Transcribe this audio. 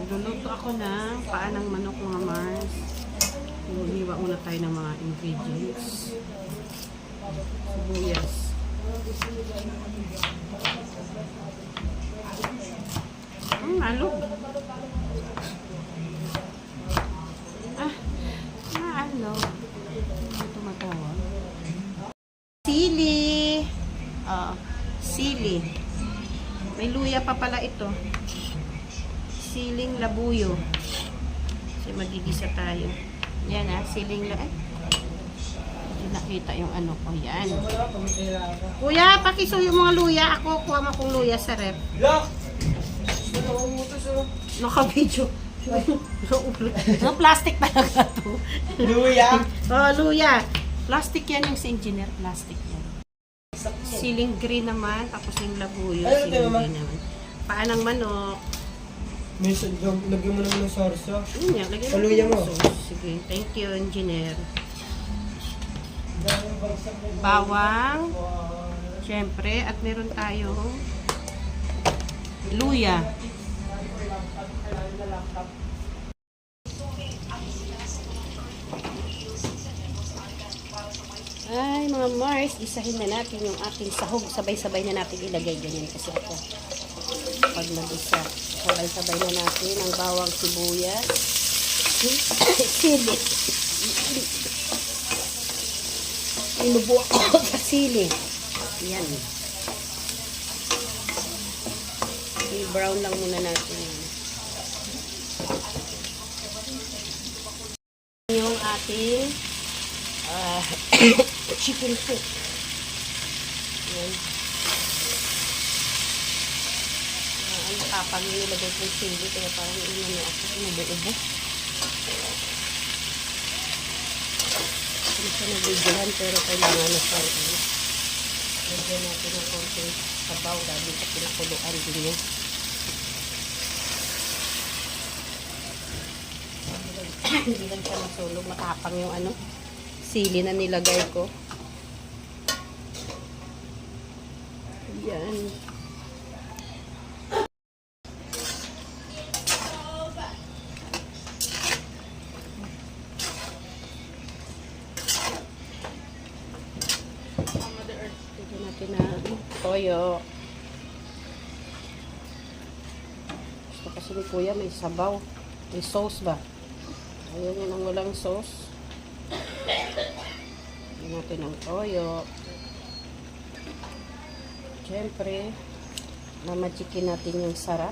Magluluto ako ng paa ng manok mga Mars. Hiwa muna tayo ng mga ingredients. Sibuyas. Alog. Alog. Ito matawa. Sili. Sili. May luya pa pala ito. Siling labuyo. Kasi magigisa tayo. Yan siling la. Hindi nakita yung ano ko. Yan. Kuya, pakisuyo yung mga luya. Ako, kuha mo kong luya sa rep. Naka-video. No, plastic talaga to. Luya? Luya. Plastic yan yung sa engineer. Plastic yan. Siling green naman. Tapos yung labuyo. Siling green naman. Paa ng manok. Minsan, lagyan mo naman ng sarsa. Yan, lagyan Paluya mo. Sige, thank you, engineer. Bawang. Siyempre, at meron tayong luya. Ay, mga Mars, isahin na natin yung ating sahog. Sabay-sabay na natin ilagay ganyan kasi ako. Pag mag-isa, sabay-sabay na natin ang bawang sibuyas. Sili. Inubo ako sa sili. Yan. I-brown lang muna natin. Yung ating chicken foot. Yan. Ang tapang yung nilagay kong sili, kaya parang inano ako, inubo-ubo. Hindi siya nabigyan, pero kailangan na siya. Lagyan natin ng konting sabaw dahil sa pinakuluan din niya. Hindi lang siya masulog, matapang yung sili na nilagay ko. Yan. Lagyan natin na toyo. Gusto kasi ni Kuya may sabaw. May sauce ba? Ayaw niya nang walang sauce. Lagyan natin ng toyo. Siyempre, mamachikin natin yung sarap.